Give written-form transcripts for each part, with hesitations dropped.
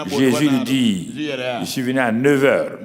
Jésus lui dit, je suis venu à 9 heures.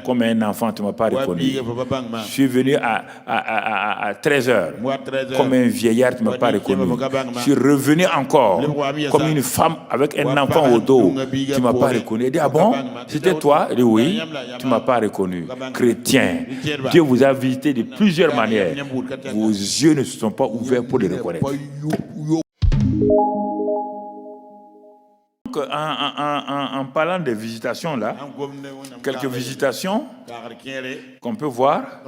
Comme un enfant, tu ne m'as pas reconnu. Je suis venu à 13 heures. Comme un vieillard, tu ne m'as pas reconnu. Je suis revenu encore comme une femme avec un enfant au dos. Tu ne m'as pas reconnu. Il dit, ah bon, c'était toi? Il dit, oui, tu ne m'as pas reconnu. Chrétien, Dieu vous a visité de plusieurs manières. Vos yeux ne se sont pas ouverts pour les reconnaître. En parlant des visitations là, quelques visitations qu'on peut voir.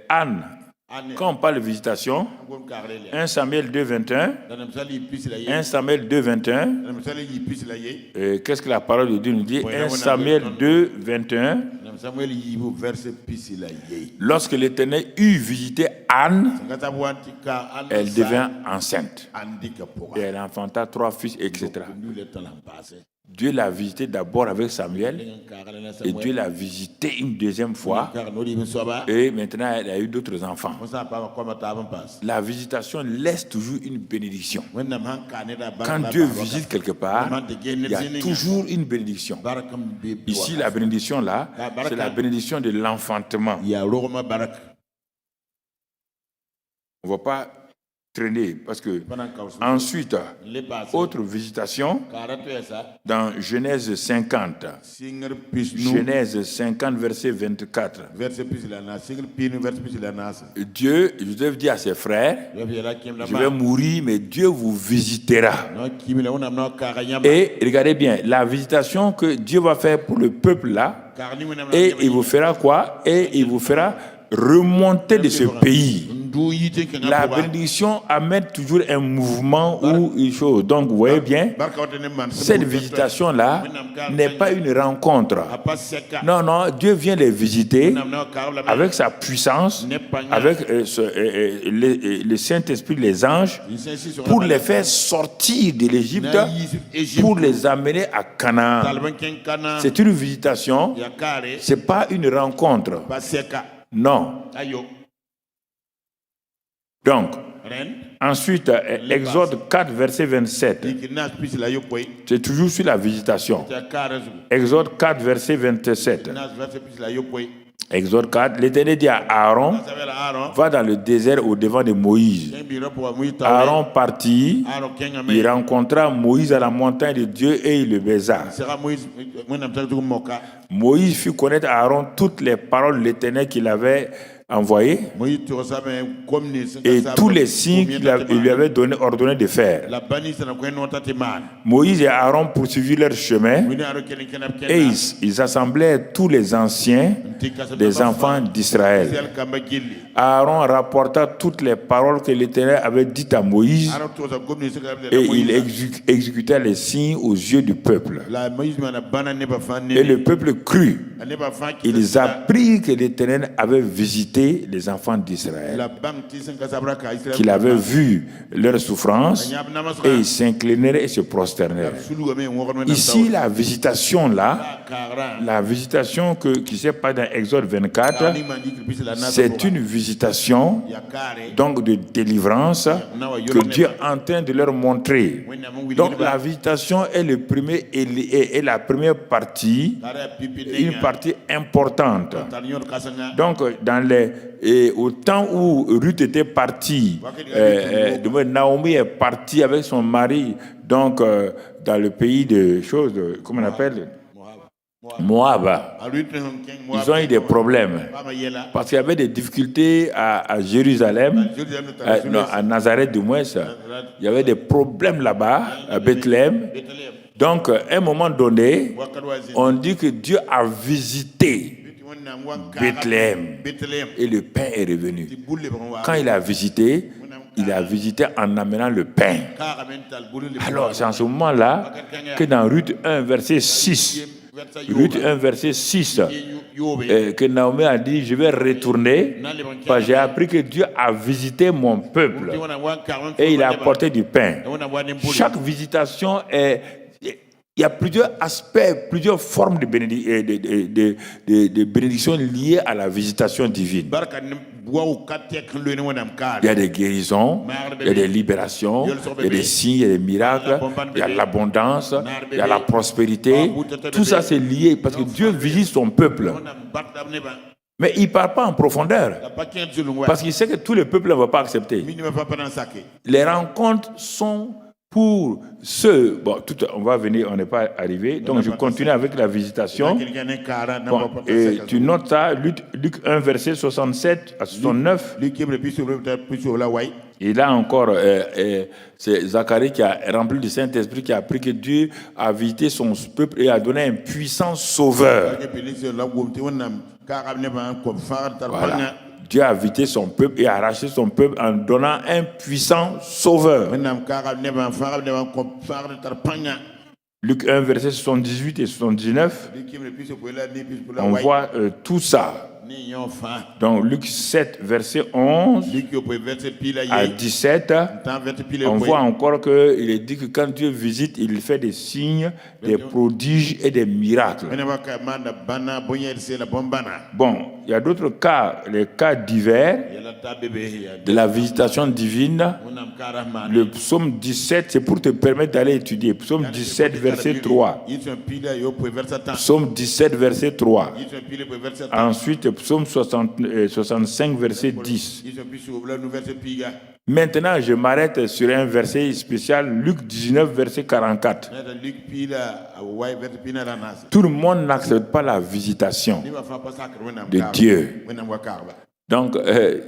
Anne, quand on parle de visitation, 1 Samuel 2, 21, 1 Samuel 2, 21, qu'est-ce que la parole de Dieu nous dit? 1 Samuel 2, 21, lorsque l'Éternel eut visité Anne, elle devint enceinte. Et elle enfanta 3 fils, etc. Dieu l'a visité d'abord avec Samuel, et Dieu l'a visité une deuxième fois, et maintenant elle a eu d'autres enfants. La visitation laisse toujours une bénédiction. Quand Dieu visite quelque part, il y a toujours une bénédiction. Ici, la bénédiction là, c'est la bénédiction de l'enfantement. On ne va pas traîner parce que ensuite, autre visitation dans Genèse 50. Genèse 50, verset 24. Dieu, Joseph dit à ses frères, je vais mourir, mais Dieu vous visitera. Et regardez bien, la visitation que Dieu va faire pour le peuple là, et il vous fera quoi? Et il vous fera remonter de ce pays. La bénédiction amène toujours un mouvement ou une chose. Donc, vous voyez bien, cette visitation-là n'est pas une rencontre. Non, non, Dieu vient les visiter avec sa puissance, avec le Saint-Esprit, les anges, pour les faire sortir de l'Égypte, pour les amener à Canaan. C'est une visitation, ce n'est pas une rencontre. Non. Donc, ensuite, Exode 4, verset 27. C'est toujours sur la visitation. Exode 4, verset 27. Exode 4, l'Éternel dit à Aaron, va dans le désert au devant de Moïse. Aaron partit, il rencontra Moïse à la montagne de Dieu et il le baisa. Moïse fit connaître à Aaron toutes les paroles de l'Éternel qu'il avait envoyé et tous les signes qu'il lui avait ordonné de faire. Moïse et Aaron poursuivirent leur chemin et ils assemblèrent tous les anciens des enfants d'Israël. Aaron rapporta toutes les paroles que l'Éternel avait dites à Moïse et il exécuta les signes aux yeux du peuple. Et le peuple crut. Ils apprirent que l'Éternel avait visité les enfants d'Israël, qu'il avait vu leur souffrance et ils s'inclinèrent et se prosternèrent. Ici, la visitation là, la visitation qui s'est passée dans Exode 24, c'est une visitation donc de délivrance que Dieu est en train de leur montrer. Donc la visitation est le premier et la première partie, une partie importante. Donc au temps où Ruth était partie, Naomi est partie avec son mari, donc dans le pays de choses, comment on appelle, Moab. Ils ont eu des problèmes parce qu'il y avait des difficultés à Jérusalem, à Nazareth du moins. Il y avait des problèmes là-bas, à Bethléem. Donc, à un moment donné, on dit que Dieu a visité Bethléem et le pain est revenu. Quand il a visité en amenant le pain. Alors, c'est en ce moment-là que dans Ruth 1, verset 6, Ruth 1, verset 6, que Naomi a dit, je vais retourner parce que j'ai appris que Dieu a visité mon peuple et il a apporté du pain. Chaque visitation il y a plusieurs aspects, plusieurs formes de bénédiction liées à la visitation divine. Il y a des guérisons, il y a des libérations, il y a des signes, il y a des miracles, il y a l'abondance, il y a la prospérité. Tout ça c'est lié parce que Dieu visite son peuple. Mais il ne parle pas en profondeur. Parce qu'il sait que tous les peuples ne vont pas accepter. Les rencontres sont pour ceux, bon, on va venir, on n'est pas arrivé, donc je continue avec la visitation. Bon, et tu notes ça, Luc 1, verset 67 à 69. Et là encore, c'est Zacharie qui a rempli du Saint-Esprit, qui a appris que Dieu a visité son peuple et a donné un puissant sauveur. Voilà. Dieu a visité son peuple et a arraché son peuple en donnant un puissant sauveur. Luc 1, verset 78 et 79, on voit tout ça. Dans Luc 7, verset 11 à 17, on voit encore qu'il est dit que quand Dieu visite, il fait des signes, des prodiges et des miracles. Bon, il y a d'autres cas, les cas divers de la visitation divine. Le psaume 17, c'est pour te permettre d'aller étudier. Psaume 17, verset 3. Psaume 17, verset 3. Ensuite, psaume 65, verset 10. Maintenant, je m'arrête sur un verset spécial, Luc 19, verset 44. Tout le monde n'accepte pas la visitation de Dieu. Donc,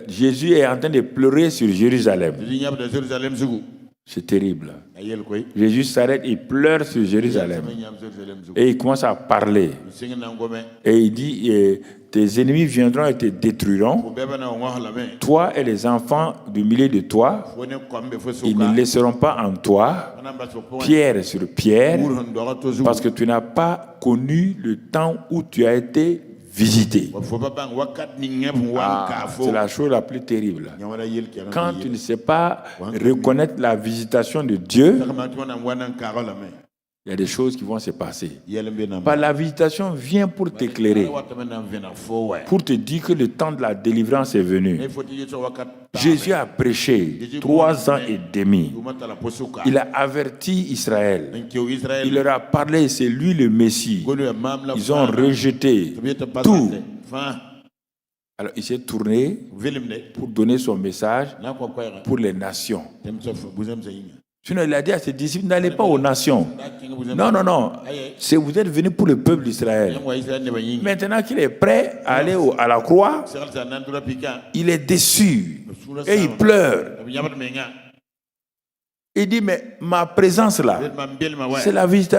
Jésus est en train de pleurer sur Jérusalem. C'est terrible. Jésus s'arrête, il pleure sur Jérusalem. Et il commence à parler. Et il dit, tes ennemis viendront et te détruiront. Toi et les enfants du milieu de toi, ils ne laisseront pas en toi pierre sur pierre, parce que tu n'as pas connu le temps où tu as été visité. C'est la chose la plus terrible. Quand tu ne sais pas reconnaître la visitation de Dieu, il y a des choses qui vont se passer. Par la visitation vient pour t'éclairer, pour te dire que le temps de la délivrance est venu. Jésus a prêché 3 ans et demi. Il a averti Israël. Il leur a parlé, c'est lui le Messie. Ils ont rejeté tout. Alors il s'est tourné pour donner son message pour les nations. Sinon, il a dit à ses disciples, n'allez pas aux nations. Non, non, non. Vous êtes venus pour le peuple d'Israël. Maintenant qu'il est prêt à aller à la croix, il est déçu et il pleure. Il dit, mais ma présence là, c'est la visite.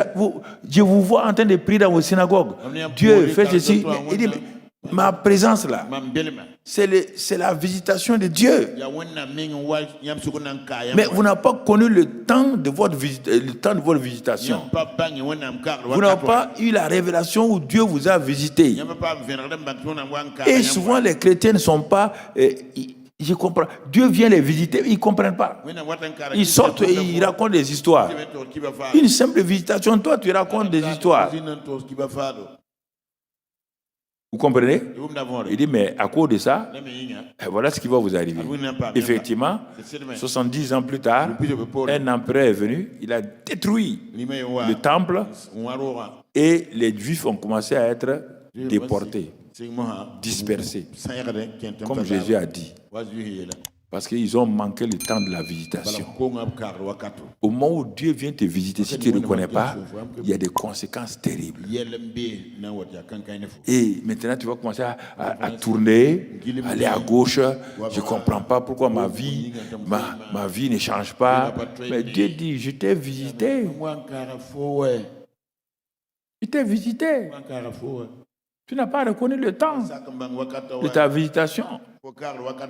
Je vous vois en train de prier dans vos synagogues. Dieu fait ceci. Il dit, mais ma présence là, c'est la visitation de Dieu. Mais vous n'avez pas connu le temps de votre visitation. Vous n'avez pas eu la révélation où Dieu vous a visité. Et souvent les chrétiens ne sont pas... je comprends. Dieu vient les visiter, ils ne comprennent pas. Ils sortent et ils racontent des histoires. Une simple visitation, toi tu racontes des histoires. Vous comprenez? Il dit, mais à cause de ça, voilà ce qui va vous arriver. Effectivement, 70 ans plus tard, un empereur est venu, il a détruit le temple et les Juifs ont commencé à être déportés, dispersés, comme Jésus a dit. Parce qu'ils ont manqué le temps de la visitation. Au moment où Dieu vient te visiter, si tu ne reconnais pas, il y a des conséquences terribles. Et maintenant, tu vas commencer à tourner, aller à gauche. Je ne comprends pas pourquoi ma vie ne change pas. Mais Dieu dit, je t'ai visité. Je t'ai visité. Tu n'as pas reconnu le temps de ta visitation.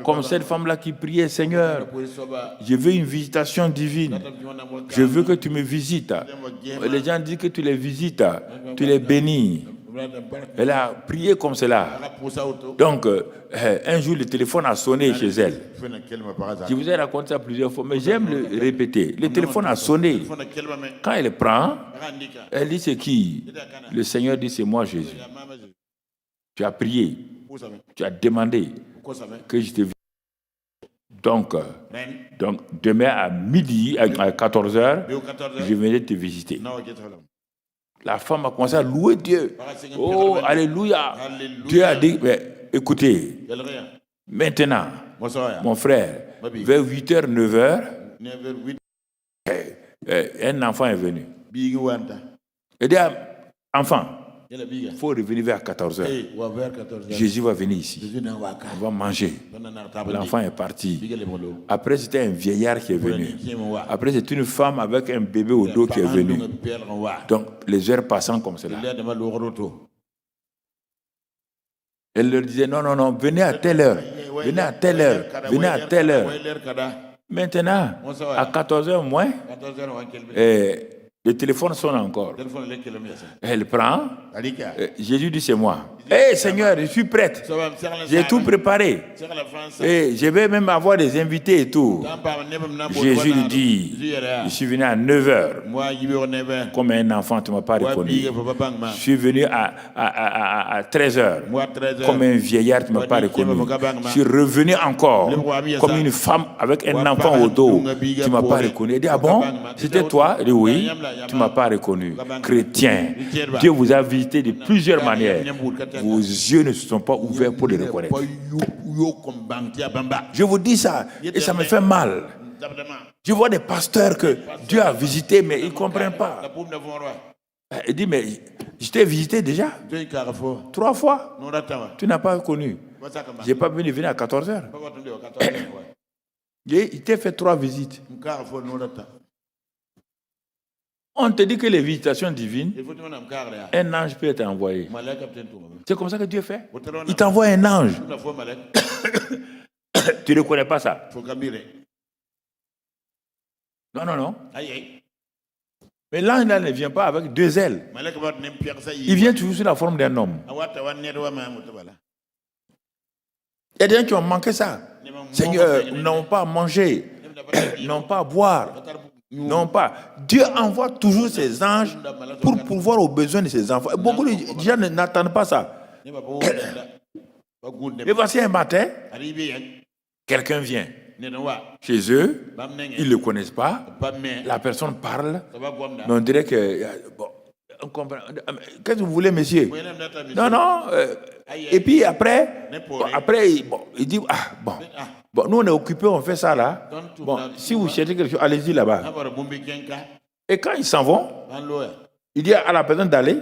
Comme cette femme-là qui priait, Seigneur, je veux une visitation divine. Je veux que tu me visites. Les gens disent que tu les visites, tu les bénis. Elle a prié comme cela. Donc, un jour, le téléphone a sonné chez elle. Je vous ai raconté ça plusieurs fois, mais j'aime le répéter. Le téléphone a sonné. Quand elle prend, elle dit, c'est qui? Le Seigneur dit, c'est moi, Jésus. Tu as prié. Tu as demandé que je te visite. Donc, demain à midi, à 14h, je venais te visiter. La femme a commencé à louer Dieu. Oh, alléluia. Dieu a dit, mais, écoutez, maintenant, mon frère, vers 8h, 9h, un enfant est venu. Il dit, enfant, il faut revenir vers 14h. Jésus va venir ici. On va manger. L'enfant est parti. Après, c'était un vieillard qui est venu. Après, c'est une femme avec un bébé au dos qui est venue. Donc, les heures passant comme cela. Elle leur disait, non, non, non, venez à telle heure. Venez à telle heure. Venez à telle heure. Maintenant, à 14h moins, le téléphone sonne encore. Elle prend. Jésus dit, c'est moi. Hé, Seigneur, je suis prête. J'ai tout préparé. Et je vais même avoir des invités et tout. Jésus lui dit, je suis venu à 9h. Comme un enfant, tu ne m'as pas reconnu. Je suis venu à 13h. Comme un vieillard, tu ne m'as pas reconnu. Je suis revenu encore. Comme une femme avec un enfant au dos. Tu ne m'as pas reconnu. Il dit, ah bon? C'était toi? Il dit, oui. Tu ne m'as pas reconnu. Chrétien, Dieu vous a visité de plusieurs manières. Vos yeux ne se sont pas ouverts pour les reconnaître. Je vous dis ça, et ça me fait mal. Je vois des pasteurs que Dieu a visités, mais ils ne comprennent pas. Il dit, mais je t'ai visité déjà 3 fois. Tu n'as pas reconnu. Je n'ai pas venu à 14h. Il t'a fait 3 visites. On te dit que les visitations divines, un ange peut être envoyé. C'est comme ça que Dieu fait. Il t'envoie un ange. Tu ne connais pas ça? Non, non, non. Mais l'ange là ne vient pas avec 2 ailes. Il vient toujours sous la forme d'un homme. Il y a des gens qui ont manqué ça. Seigneur, n'ont pas à manger, n'ont pas à boire. Non pas. Dieu envoie toujours ses anges pour pourvoir aux besoins de ses enfants. Beaucoup de gens n'attendent pas ça. Mais voici un matin, quelqu'un vient chez eux, ils ne le connaissent pas, la personne parle, mais on dirait que... Bon, on comprend. Qu'est-ce que vous voulez, monsieur? Non, non. Et puis après, il dit, ah, bon. Bon, nous on est occupés, on fait ça là. Bon, si vous cherchez quelque chose, allez-y là-bas. Et quand ils s'en vont, il dit à la personne d'aller,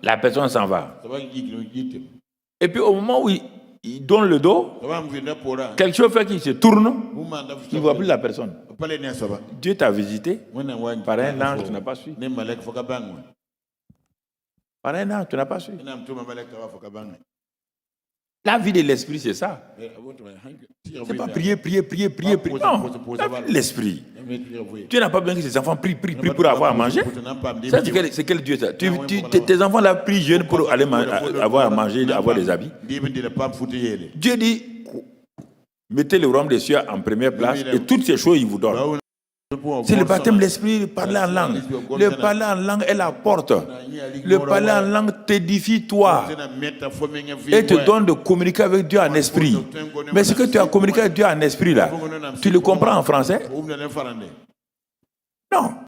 la personne s'en va. Et puis au moment où il donne le dos, quelque chose fait qu'il se tourne, il ne voit plus la personne. Dieu t'a visité par un ange, tu n'as pas su. Par un ange, tu n'as pas su. La vie de l'esprit, c'est ça. C'est pas prier. Non, la vie de l'esprit. Tu n'as pas besoin que tes enfants prient pour avoir à manger. Ça, c'est quel Dieu ça? Tes enfants là prient jeunes pour aller avoir à manger, avoir des habits. Dieu dit, mettez le royaume des cieux en première place et toutes ces choses, il vous donne. C'est le baptême de l'esprit, le parler en langue. Le parler en langue est la porte. Le parler en langue t'édifie toi et te donne de communiquer avec Dieu en esprit. Mais ce que tu as communiqué avec Dieu en esprit là, tu le comprends en français? Non.